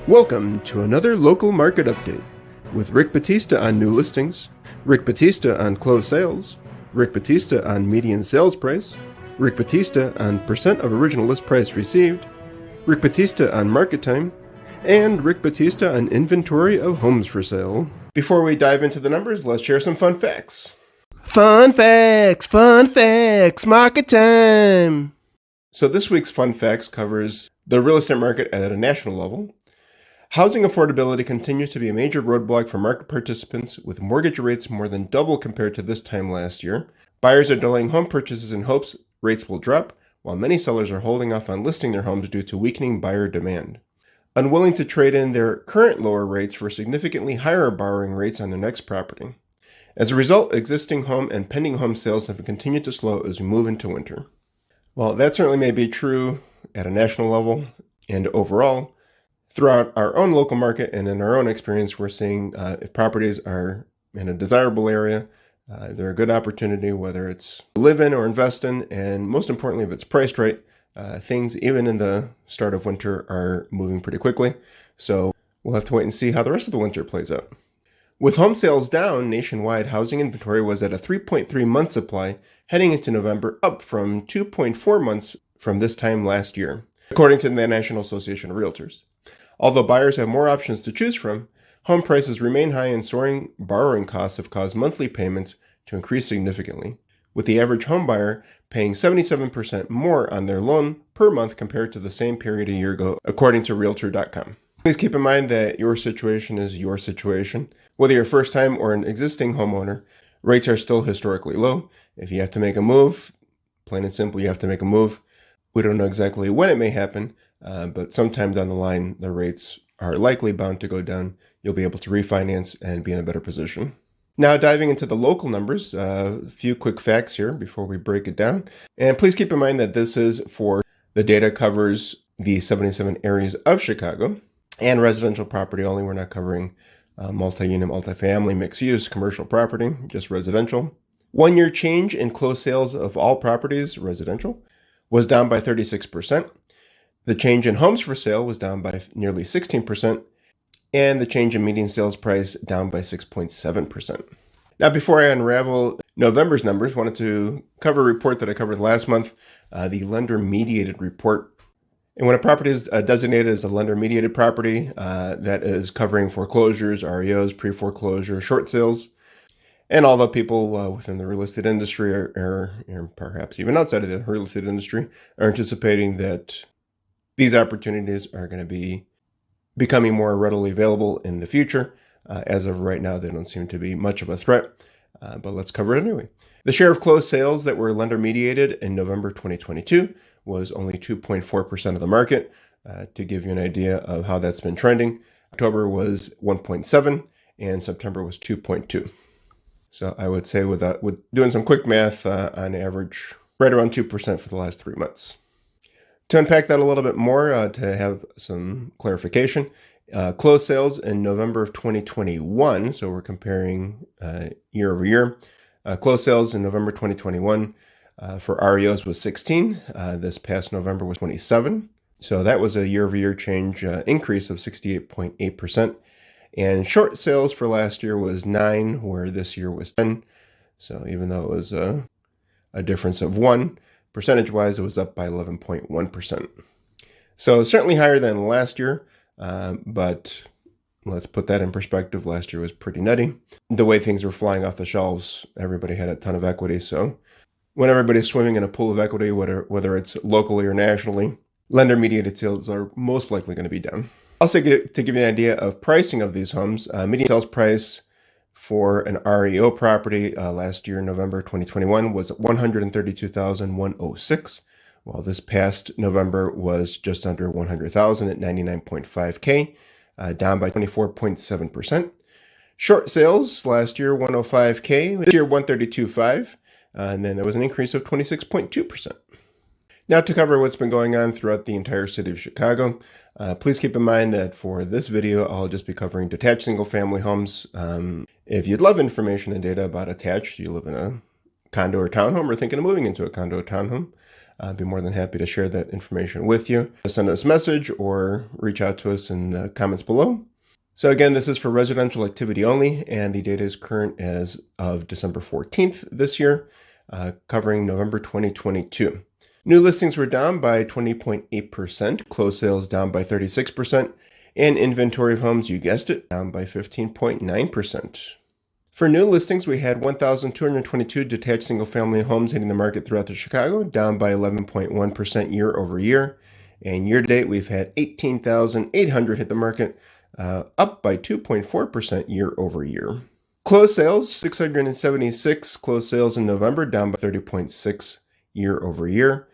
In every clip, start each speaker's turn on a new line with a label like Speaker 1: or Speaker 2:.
Speaker 1: Welcome to another local market update with Rick Batista on new listings, Rick Batista on closed sales, Rick Batista on median sales price, Rick Batista on percent of original list price received, Rick Batista on market time, and Rick Batista on inventory of homes for sale. Before we dive into the numbers, let's share some fun facts. Fun facts, market time. So this week's fun facts covers the real estate market at a national level. Housing affordability continues to be a major roadblock for market participants, with mortgage rates more than double compared to this time last year. Buyers are delaying home purchases in hopes rates will drop, while many sellers are holding off on listing their homes due to weakening buyer demand. Unwilling to trade in their current lower rates for significantly higher borrowing rates on their next property. As a result, existing home and pending home sales have continued to slow as we move into winter. While that certainly may be true at a national level and overall, throughout our own local market and in our own experience, we're seeing if properties are in a desirable area, they're a good opportunity, whether it's live in or invest in, and most importantly, if it's priced right, things even in the start of winter are moving pretty quickly. So we'll have to wait and see how the rest of the winter plays out. With home sales down, nationwide housing inventory was at a 3.3 month supply heading into November, up from 2.4 months from this time last year, according to the National Association of Realtors. Although buyers have more options to choose from, home prices remain high and soaring borrowing costs have caused monthly payments to increase significantly, with the average home buyer paying 77% more on their loan per month compared to the same period a year ago, according to Realtor.com. Please keep in mind that your situation is your situation. Whether you're a first-time or an existing homeowner, rates are still historically low. If you have to make a move, plain and simple, you have to make a move. We don't know exactly when it may happen, but sometime down the line, the rates are likely bound to go down. You'll be able to refinance and be in a better position. Now, diving into the local numbers, a few quick facts here before we break it down. And please keep in mind that this is for the data covers the 77 areas of Chicago and residential property only. We're not covering multi-unit, multifamily, mixed-use, commercial property, just residential. 1 year change in closed sales of all properties, residential, was down by 36%. The change in homes for sale was down by nearly 16%, and the change in median sales price down by 6.7%. Now, before I unravel November's numbers, I wanted to cover a report that I covered last month, the lender-mediated report. And when a property is designated as a lender-mediated property, that is covering foreclosures, REOs, pre-foreclosure, short sales, and all the people within the real estate industry, or perhaps even outside of the real estate industry, are anticipating that these opportunities are going to be becoming more readily available in the future. As of right now, they don't seem to be much of a threat, but let's cover it anyway. The share of closed sales that were lender-mediated in November 2022 was only 2.4% of the market. To give you an idea of how that's been trending, October was 1.7 and September was 2.2. So I would say with doing some quick math, on average, right around 2% for the last 3 months. To unpack that a little bit more, to have some clarification, closed sales in November of 2021, so we're comparing year over year. Closed sales in November 2021 for REOs was 16. This past November was 27. So that was a year-over-year change increase of 68.8%. And short sales for last year was 9, where this year was 10. So even though it was a difference of 1, percentage-wise, it was up by 11.1%. So certainly higher than last year, but let's put that in perspective. Last year was pretty nutty. The way things were flying off the shelves, everybody had a ton of equity. So when everybody's swimming in a pool of equity, whether it's locally or nationally, lender-mediated sales are most likely going to be down. Also, to give you an idea of pricing of these homes, median sales price for an REO property last year, November 2021, was $132,106, while this past November was just under $100,000 at $99.5K, down by 24.7%. Short sales last year, $105K, this year $132.5, and then there was an increase of 26.2%. Now, to cover what's been going on throughout the entire city of Chicago, please keep in mind that for this video, I'll just be covering detached single-family homes. If you'd love information and data about attached, you live in a condo or townhome or thinking of moving into a condo or townhome, I'd be more than happy to share that information with you. Send us a message or reach out to us in the comments below. So again, this is for residential activity only, and the data is current as of December 14th this year, covering November 2022. New listings were down by 20.8%, closed sales down by 36%, and inventory of homes, you guessed it, down by 15.9%. For new listings, we had 1,222 detached single-family homes hitting the market throughout the Chicago, down by 11.1% year over year. And year-to-date, we've had 18,800 hit the market, up by 2.4% year over year. Closed sales, 676 closed sales in November, down by 30.6 year over year.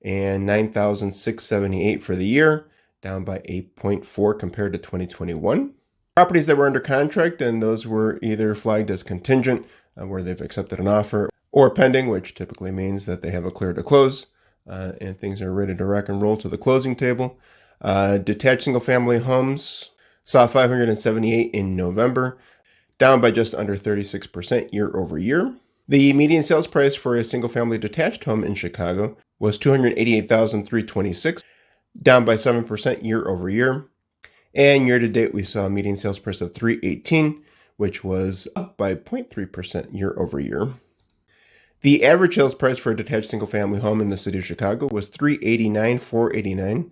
Speaker 1: And 9,678 for the year, down by 8.4 compared to 2021. Properties that were under contract, and those were either flagged as contingent, where they've accepted an offer, or pending, which typically means that they have a clear to close, and things are ready to rock and roll to the closing table. Detached single-family homes saw 578 in November, down by just under 36% year over year. The median sales price for a single-family detached home in Chicago was $288,326, down by 7% year over year. And year-to-date, we saw a median sales price of $318,000, which was up by 0.3% year over year. The average sales price for a detached single-family home in the city of Chicago was $389,489.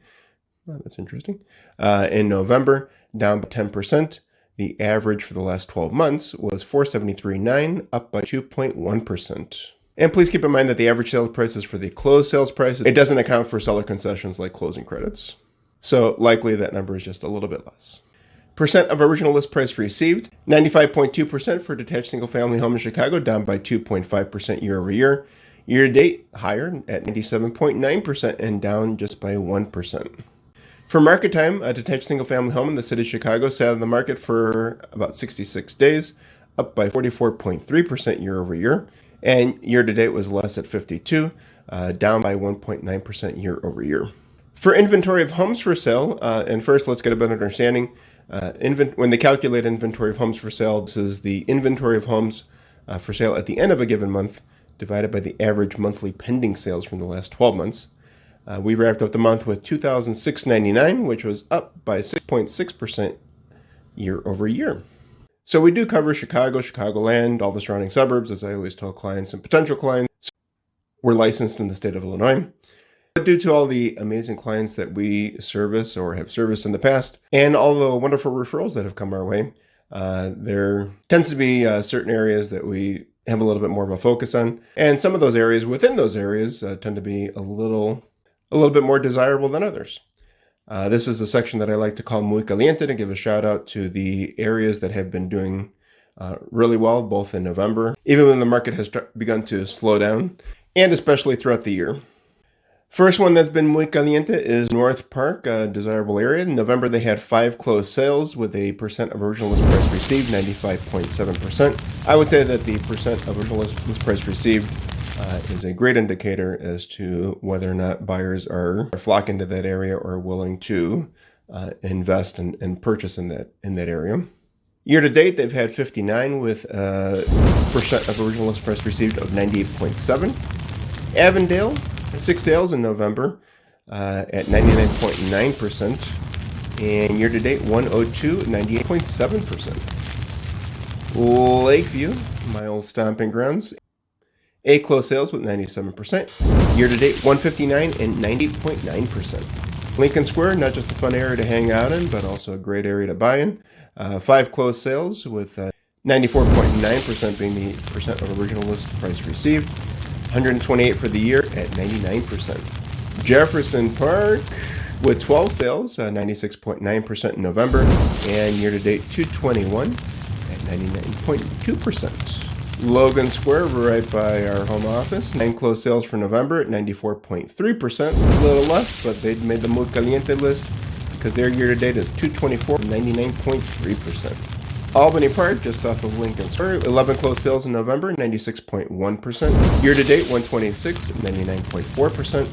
Speaker 1: Well, that's interesting. In November, down by 10%. The average for the last 12 months was $473,900, up by 2.1%. And please keep in mind that the average sales price is for the closed sales price. It doesn't account for seller concessions like closing credits. So likely that number is just a little bit less. Percent of original list price received, 95.2% for detached single-family home in Chicago, down by 2.5% year over year. Year to date, higher at 97.9% and down just by 1%. For market time, a detached single-family home in the city of Chicago sat on the market for about 66 days, up by 44.3% year over year. And year to date was less at 52, down by 1.9% year over year. For inventory of homes for sale, and first let's get a better understanding. When they calculate inventory of homes for sale, this is the inventory of homes for sale at the end of a given month divided by the average monthly pending sales from the last 12 months. We wrapped up the month with 2,699, which was up by 6.6% year over year. So we do cover Chicago, Chicagoland, all the surrounding suburbs, as I always tell clients and potential clients. We're licensed in the state of Illinois. But due to all the amazing clients that we service or have serviced in the past, and all the wonderful referrals that have come our way, there tends to be certain areas that we have a little bit more of a focus on. And some of those areas within those areas tend to be a little bit more desirable than others. This is a section that I like to call Muy Caliente, to give a shout out to the areas that have been doing really well, both in November, even when the market has begun to slow down, and especially throughout the year. First one that's been muy caliente is North Park, a desirable area. In November, they had 5 closed sales with a percent of original list price received, 95.7%. I would say that the percent of original list price received is a great indicator as to whether or not buyers are flocking to that area or willing to invest and purchase in that area. Year to date, they've had 59 with a percent of original list price received of 98.7. Avondale, 6 sales in November at 99.9%, and year-to-date 102, 98.7%. Lakeview, my old stomping grounds, 8 closed sales with 97%, year-to-date 159 and 90.9%. Lincoln Square, not just a fun area to hang out in, but also a great area to buy in. 5 closed sales with 94.9% being the percent of original list price received. 128 for the year at 99%. Jefferson Park with 12 sales, 96.9% in November, and year-to-date 221 at 99.2%. Logan Square, right by our home office, 9 closed sales for November at 94.3%, a little less, but they made the Muy Caliente list because their year-to-date is 224, 99.3%. Albany Park, just off of Lincoln Square, 11 closed sales in November, 96.1%. Year-to-date, 126, 99.4%.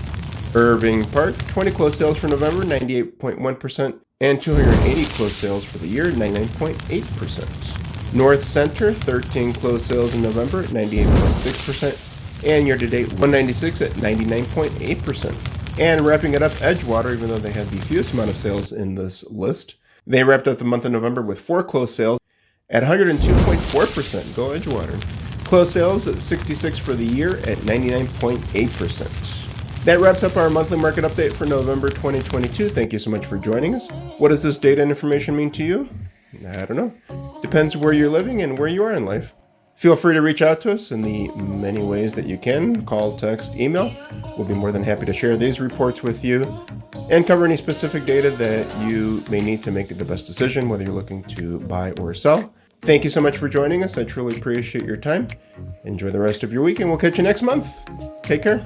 Speaker 1: Irving Park, 20 closed sales for November, 98.1%. And 280 closed sales for the year, 99.8%. North Center, 13 closed sales in November, 98.6%. And year-to-date, 196 at 99.8%. And wrapping it up, Edgewater, even though they had the fewest amount of sales in this list, they wrapped up the month of November with 4 closed sales at 102.4%. Go Edgewater. Closed sales at 66 for the year at 99.8%. That wraps up our monthly market update for November 2022. Thank you so much for joining us. What does this data and information mean to you? I don't know. Depends where you're living and where you are in life. Feel free to reach out to us in the many ways that you can. Call, text, email. We'll be more than happy to share these reports with you and cover any specific data that you may need to make the best decision, whether you're looking to buy or sell. Thank you so much for joining us. I truly appreciate your time. Enjoy the rest of your week, and we'll catch you next month. Take care.